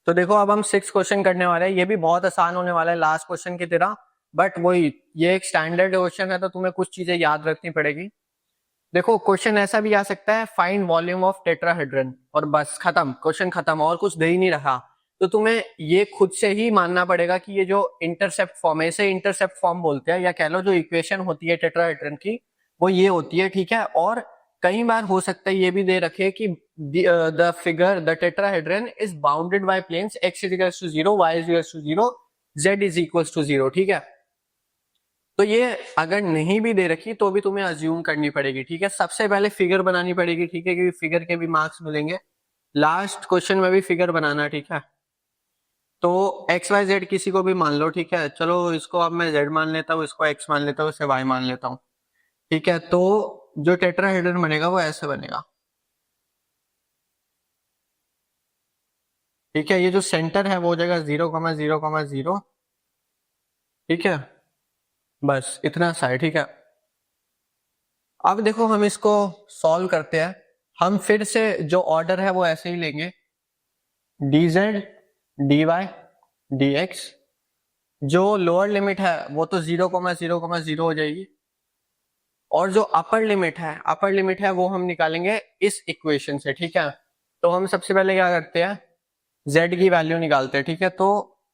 तो देखो अब हम 6 क्वेश्चन करने वाले हैं, ये भी बहुत आसान होने वाला है लास्ट क्वेश्चन की तरह, बट वही ये एक स्टैंडर्ड क्वेश्चन है तो तुम्हें कुछ चीजें याद रखनी पड़ेगी। देखो क्वेश्चन ऐसा भी आ सकता है, फाइंड वॉल्यूम ऑफ टेट्राहेड्रन, और बस खत्म, क्वेश्चन खत्म, और कुछ दे ही नहीं रहा। तो तुम्हें ये खुद से ही मानना पड़ेगा कि ये जो इंटरसेप्ट फॉर्म है, इसे इंटरसेप्ट फॉर्म बोलते हैं, या कह लो जो इक्वेशन होती है टेट्राहेड्रन की वो ये होती है, ठीक है। और कई बार हो सकता है ये भी दे रखे कि the figure the tetrahedron is bounded by planes x is equals to 0, y is equals to 0, z is equals to 0, ठीक है। तो ये अगर नहीं भी दे रखी तो भी तुम्हें अज्यूम करनी पड़ेगी, ठीक है। सबसे पहले फिगर बनानी पड़ेगी, ठीक है, क्योंकि फिगर के भी मार्क्स मिलेंगे। लास्ट क्वेश्चन में भी फिगर बनाना, ठीक है। तो एक्स वाई जेड किसी को भी मान लो, ठीक है। चलो इसको अब मैं जेड मान लेता हूँ, इसको एक्स मान लेता हूँ, इसे वाई मान लेता हूँ, ठीक है। तो जो टेट्राहेड्रन बनेगा वो ऐसे बनेगा, ठीक है। ये जो सेंटर है वो हो जाएगा 0,0,0, ठीक है। बस इतना सा है, ठीक है। अब देखो हम इसको सॉल्व करते हैं। हम फिर से जो ऑर्डर है वो ऐसे ही लेंगे, dz dy dx। जो लोअर लिमिट है वो तो 0,0,0 हो जाएगी, और जो अपर लिमिट है वो हम निकालेंगे इस इक्वेशन से, ठीक है। तो हम सबसे पहले क्या करते हैं, z की वैल्यू निकालते हैं, ठीक है। तो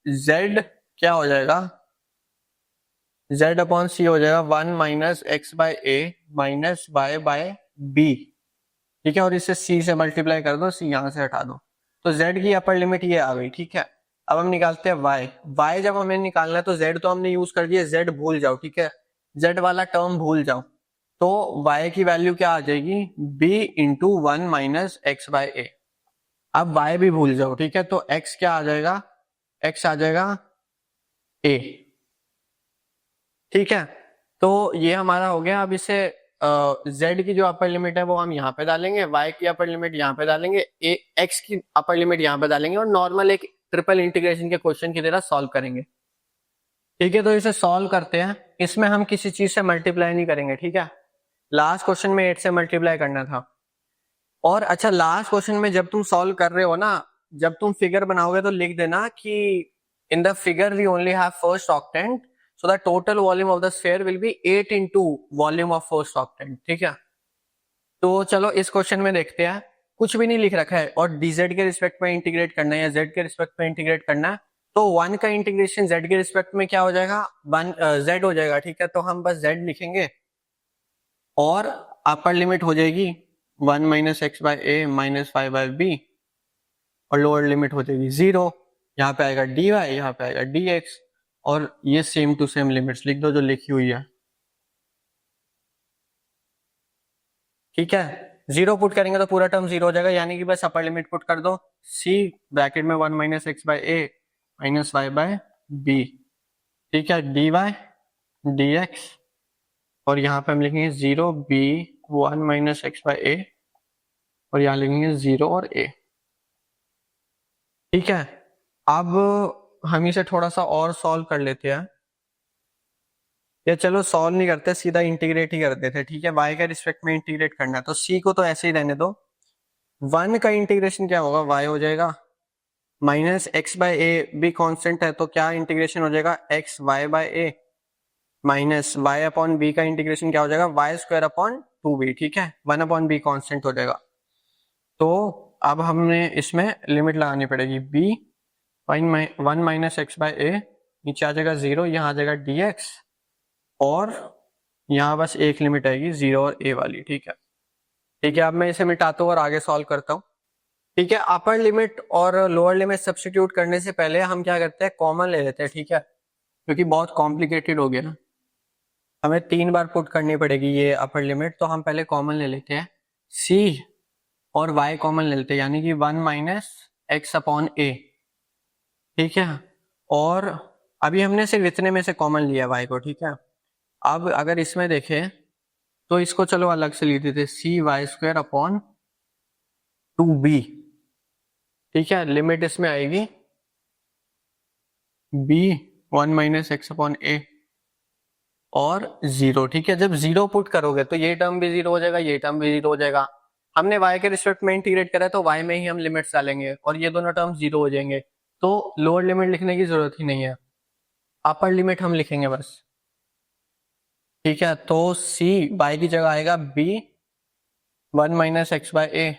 z क्या हो जाएगा, z अपॉन सी हो जाएगा 1 minus x by A minus Y bye B, ठीक है। और इसे c से मल्टीप्लाई कर दो, c यहां से हटा दो, तो z की अपर लिमिट ये आ गई, ठीक है। अब हम निकालते हैं y जब हमें निकालना है तो z तो हमने यूज कर दिया, z भूल जाओ, ठीक है। z वाला टर्म भूल जाओ, तो y की वैल्यू क्या आ जाएगी, b into 1 minus x by a. अब y भी भूल जाओ, ठीक है। तो x क्या आ जाएगा, x आ जाएगा a, ठीक है। तो ये हमारा हो गया। अब इसे z की जो अपर लिमिट है वो हम यहाँ पे डालेंगे, y की अपर लिमिट यहाँ पे डालेंगे, x की अपर लिमिट यहाँ पे डालेंगे, और नॉर्मल एक ट्रिपल इंटीग्रेशन के क्वेश्चन की तरह सॉल्व करेंगे, ठीक है। तो इसे सॉल्व करते हैं, इसमें हम किसी चीज से मल्टीप्लाई नहीं करेंगे, ठीक है। लास्ट क्वेश्चन में 8 से मल्टीप्लाई करना था। और अच्छा, लास्ट क्वेश्चन में जब तुम सॉल्व कर रहे हो ना, जब तुम फिगर बनाओगे तो लिख देना कि in the figure we only have first octant, so the total volume of the sphere will be 8 into volume of first octant, ठीक है। तो चलो इस क्वेश्चन में देखते हैं, कुछ भी नहीं लिख रखा है, और dz के रिस्पेक्ट में इंटीग्रेट करना है या z के रिस्पेक्ट में इंटीग्रेट करना है। तो 1 का इंटीग्रेशन z के रिस्पेक्ट में क्या हो जाएगा, 1 z हो जाएगा, ठीक है। तो हम बस z लिखेंगे, और अपर लिमिट हो जाएगी 1 minus x by A minus Y bye B, और लोअर लिमिट हो जाएगी 0। यहाँ पे आएगा dy, यहाँ पे आएगा dx, और ये सेम टू सेम लिमिट्स लिख दो जो लिखी हुई है, ठीक है। 0 पुट करेंगे तो पूरा टर्म 0 हो जाएगा, यानी कि बस अपर लिमिट पुट कर दो, c ब्रैकेट में 1 minus x by A minus Y bye B, ठीक है, dy dx, और यहाँ पे हम लिखेंगे 0 b 1 माइनस एक्स बाय ए, और यहाँ लिखेंगे 0 और a, ठीक है। अब हम इसे थोड़ा सा और सॉल्व कर लेते हैं, या चलो सॉल्व नहीं करते, सीधा इंटीग्रेट ही कर देते हैं, ठीक है। y के रिस्पेक्ट में इंटीग्रेट करना है, तो c को तो ऐसे ही रहने दो। 1 का इंटीग्रेशन क्या होगा, y हो जाएगा, माइनस एक्स बाय ए भी कांस्टेंट है, तो क्या इंटीग्रेशन हो जाएगा, एक्स वाई बाय ए, माइनस वाई अपॉन बी का इंटीग्रेशन क्या हो जाएगा, वाई स्क्वायर अपॉन 2b, ठीक है। 1 अपॉन बी कांस्टेंट हो जाएगा। तो अब हमने इसमें लिमिट लगानी पड़ेगी, b 1 माइनस एक्स बाय ए, नीचे आ जाएगा 0, यहाँ आ जाएगा dx, और यहाँ बस एक लिमिट आएगी 0 और a वाली, ठीक है। ठीक है, अब मैं इसे मिटाता हूँ और आगे सॉल्व करता हूँ, ठीक है। अपर लिमिट और लोअर लिमिट सब्स्टिट्यूट करने से पहले हम क्या करते हैं, कॉमन ले लेते हैं, ठीक है, क्योंकि बहुत कॉम्प्लिकेटेड हो गया, हमें 3 बार पुट करनी पड़ेगी ये अपर लिमिट। तो हम पहले कॉमन ले लेते हैं, c और y कॉमन ले लेते हैं, यानी कि 1 माइनस एक्स अपॉन ए, ठीक है। और अभी हमने सिर्फ इतने में से कॉमन लिया y को, ठीक है। अब अगर इसमें देखें तो इसको चलो अलग से लिख देते, सी वाई स्क्वायर अपॉन 2b, ठीक है। लिमिट इसमें आएगी b 1 माइनस एक्स अपॉन ए और 0, ठीक है। जब 0 पुट करोगे तो ये टर्म भी 0 हो जाएगा, ये टर्म भी 0 हो जाएगा। हमने y के रिस्पेक्ट में इंटीग्रेट करा है तो y में ही हम लिमिट्स डालेंगे और ये दोनों टर्म 0 हो जाएंगे। तो लोअर लिमिट लिखने की जरूरत ही नहीं है, अपर लिमिट हम लिखेंगे बस। ठीक है, तो c y की जगह आएगा b 1 माइनस एक्स बाय ए,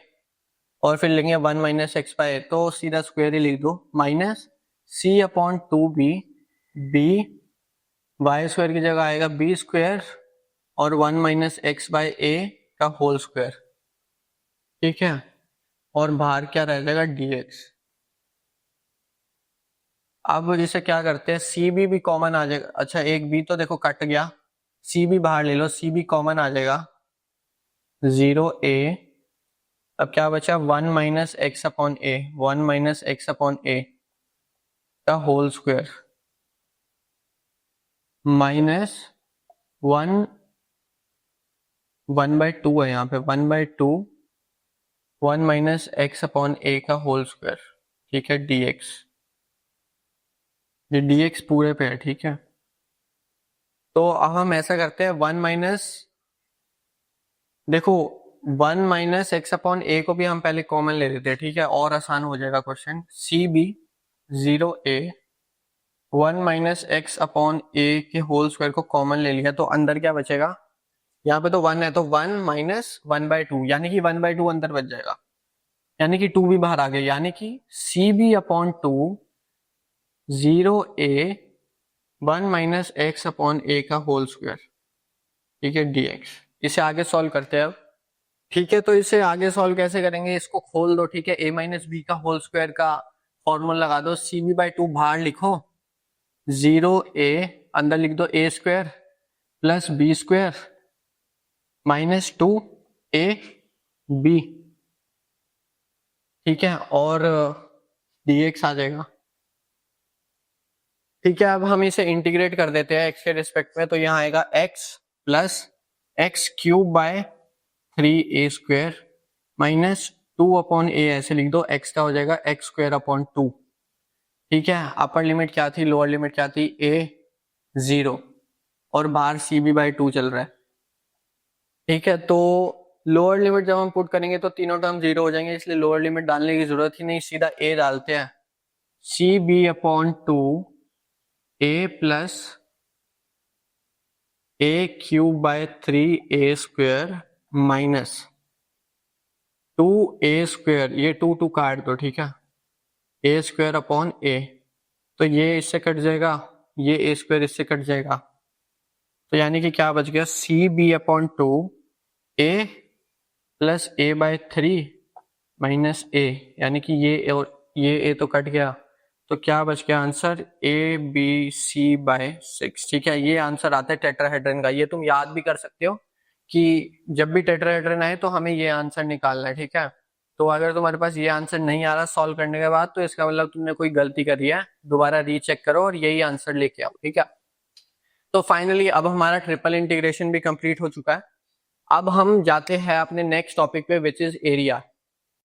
और फिर लेंगे 1 माइनस एक्स बाय ए, तो सीधा स्क्वायर ही लिख दो, minus c upon 2b, b y square की जगह आएगा बी स्क्वायर और 1 माइनस एक्स बाय ए का होल स्क्वायर। ठीक है, और बाहर क्या रह जाएगा dx। अब इसे क्या करते हैं, सी भी कॉमन आ जाएगा। अच्छा, एक b तो देखो कट गया, सी भी बाहर ले लो, सी भी कॉमन आ जाएगा, 0a। अब क्या बचा, 1 minus x upon A, 1 minus x upon a का होल स्क्वायर, माइनस 1/2 है यहाँ पे, 1/2 1 माइनस एक्स अपॉन ए का होल स्क्वायर। ठीक है, dx, ये dx पूरे पे है। ठीक है, तो अब हम ऐसा करते हैं, 1 माइनस, देखो 1 माइनस एक्स अपॉन ए को भी हम पहले कॉमन ले लेते हैं। ठीक है, और आसान हो जाएगा question. C b 0a 1 minus x upon a के होल स्क्वायर को कॉमन ले लिया, तो अंदर क्या बचेगा, यहाँ पे तो 1 है, तो 1 माइनस 1/2, यानी कि 1/2 अंदर बच जाएगा, यानी कि 2 भी बाहर आ गया, यानी कि c b upon 2 0a 1 minus x upon a का होल स्क्वायर। ठीक है, dx। इसे आगे सॉल्व करते हैं अब। ठीक है, तो इसे आगे सॉल्व कैसे करेंगे, इसको खोल दो। ठीक है, a माइनस बी का होल स्क्वायर का फॉर्मूला लगा दो, सी बी बाई 2 बाहर लिखो, 0a अंदर लिख दो a square plus b square minus 2a b। ठीक है, और dx आ जाएगा। ठीक है, अब हम इसे इंटीग्रेट कर देते हैं x के रिस्पेक्ट में, तो यहाँ आएगा x plus x cube by 3a square minus 2 upon a, ऐसे लिख दो, x का हो जाएगा x स्क्वायर अपॉन 2। ठीक है, अपर लिमिट क्या थी, लोअर लिमिट क्या थी, a 0, और बाहर सी बी बाई 2 चल रहा है। ठीक है, तो लोअर लिमिट जब हम पुट करेंगे तो तीनों टर्म 0 हो जाएंगे, इसलिए लोअर लिमिट डालने की जरूरत ही नहीं, सीधा a डालते हैं, c b upon 2 a plus a cube by 3a square minus 2a square, ये 2 काट दो। ठीक है, a स्क्वायर अपॉन a, तो ये इससे कट जाएगा, ये a स्क्वायर इससे कट जाएगा, तो यानी कि क्या बच गया, c b upon 2 a plus a by 3 minus a, यानी कि ये और ये a तो कट गया, तो क्या बच गया answer, a b c by 6। ठीक है, ये आंसर आता है टेट्राहेड्रन का। ये तुम याद भी कर सकते हो कि जब भी टेट्राहेड्रन आए तो हमें ये आंसर निकालना है। ठीक है, तो अगर तुम्हारे पास ये आंसर नहीं आ रहा सॉल्व करने के बाद, तो इसका मतलब तुमने कोई गलती करी है, दोबारा रीचेक करो और यही आंसर लेके आओ। ठीक है, तो फाइनली अब हमारा ट्रिपल इंटीग्रेशन भी कंप्लीट हो चुका है। अब हम जाते हैं अपने नेक्स्ट टॉपिक पे, विच इज एरिया।